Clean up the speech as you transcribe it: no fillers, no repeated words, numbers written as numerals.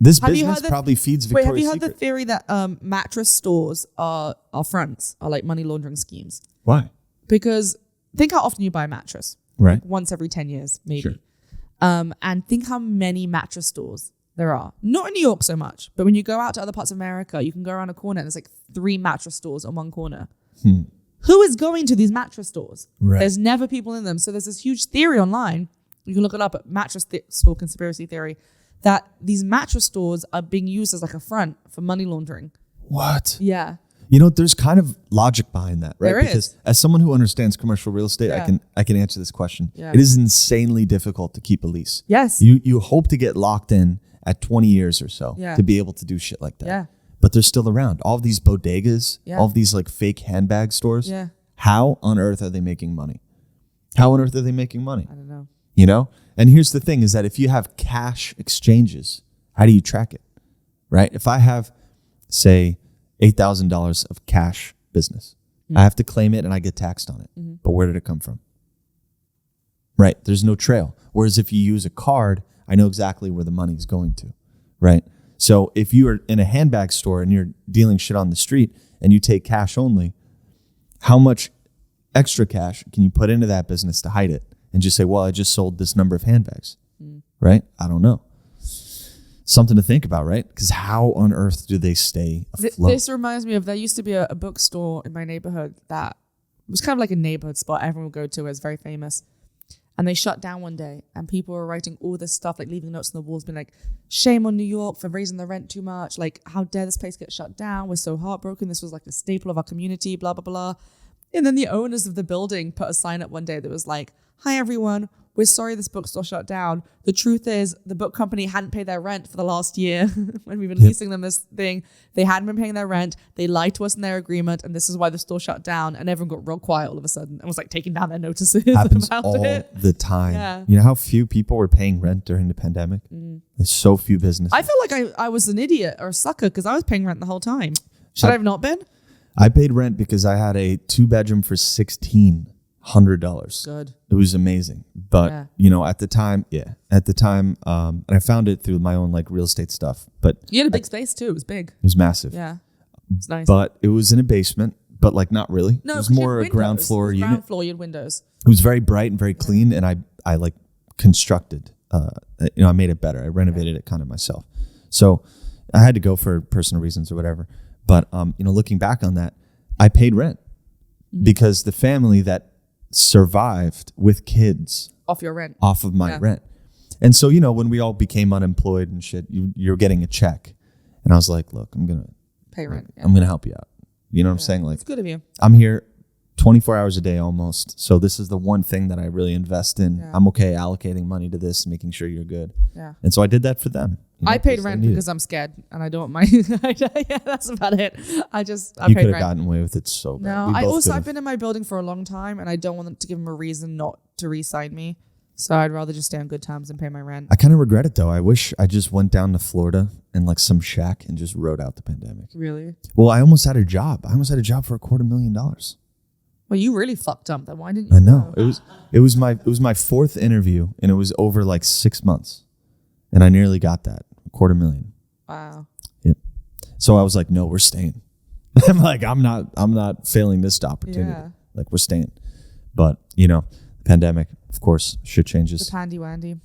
This business probably feeds Victoria's Wait, have you heard Secret. the theory that mattress stores are fronts, are like money laundering schemes? Why? Because think how often you buy a mattress. Right. Like once every 10 years, maybe. Sure. And think how many mattress stores there are. Not in New York so much, but when you go out to other parts of America, you can go around a corner and there's like 3 mattress stores on one corner. Who is going to these mattress stores? Right. There's never people in them. So there's this huge theory online. You can look it up at mattress store conspiracy theory, that these mattress stores are being used as like a front for money laundering. What? Yeah. You know, there's kind of logic behind that, right? There is. Because as someone who understands commercial real estate, I can answer this question. Yeah. It is insanely difficult to keep a lease. Yes. You hope to get locked in at 20 years or so Yeah. to be able to do shit like that. Yeah. But they're still around. All of these bodegas, Yeah. all of these like fake handbag stores. Yeah. How on earth are they making money? How on earth are they making money? I don't know. You know? And here's the thing is that if you have cash exchanges, how do you track it? Right? If I have, say, $8,000 of cash business, I have to claim it and I get taxed on it. But where did it come from? Right? There's no trail. Whereas if you use a card, I know exactly where the money's going to. Right? So if you are in a handbag store and you're dealing shit on the street and you take cash only, how much extra cash can you put into that business to hide it and just say, well, I just sold this number of handbags, right? I don't know. Something to think about, right? Because how on earth do they stay afloat? This reminds me of, there used to be a bookstore in my neighborhood that was kind of like a neighborhood spot everyone would go to. It was very famous. And they shut down one day and people were writing all this stuff, like leaving notes on the walls, being like, shame on New York for raising the rent too much. Like, how dare this place get shut down? We're so heartbroken. This was like a staple of our community, blah, blah, blah. And then the owners of the building put a sign up one day that was like, hi, everyone. We're sorry this bookstore shut down. The truth is the book company hadn't paid their rent for the last year when we've been leasing them this thing. They hadn't been paying their rent. They lied to us in their agreement. And this is why the store shut down. And everyone got real quiet all of a sudden and was like taking down their notices Happens about all it. the time. Yeah. You know how few people were paying rent during the pandemic? There's so few businesses. I feel like I was an idiot or a sucker because I was paying rent the whole time. Should I have not been? I paid rent because I had a 2-bedroom for $1,600. Good. It was amazing. But, Yeah. you know, at the time, and I found it through my own like real estate stuff, but You had a big space too. It was big. it was massive. Yeah. It's nice. But it was in a basement, but like not really. No, it was 'cause you more had a ground windows. floor It was unit. Ground floor, you had windows. It was very bright and very clean, and I like constructed, I made it better. I renovated it kind of myself. So I had to go for personal reasons or whatever. But, looking back on that, I paid rent because the family that survived with kids Off your rent. off of my Yeah. rent. And so, when we all became unemployed and shit, you're getting a check. And I was like, look, I'm going to Pay rent. Yeah. I'm going to help you out. You know what I'm saying? Like, It's good of you. I'm here 24 hours a day almost. So this is the one thing that I really invest in. Yeah. I'm okay allocating money to this, making sure you're good. Yeah. And so I did that for them. I paid because they rent need because it. I'm scared and I don't mind. Yeah, that's about it. I You paid could have rent. gotten away with it so bad. No, We both I've could've. been in my building for a long time and I don't want them to give them a reason not to re-sign me. So I'd rather just stay on good terms and pay my rent. I kind of regret it though. I wish I just went down to Florida and like some shack and just rode out the pandemic. Really? Well, I almost had a job. I almost had a job for $250,000. Well, you really fucked up then. Why didn't you? I know. It was my 4th interview and it was over like 6 months. And I nearly got that. $250,000. Wow. Yep. So I was like, no, we're staying. I'm like, I'm not failing this opportunity. Yeah. Like we're staying. But, pandemic, of course, shit changes. The pandy wandy.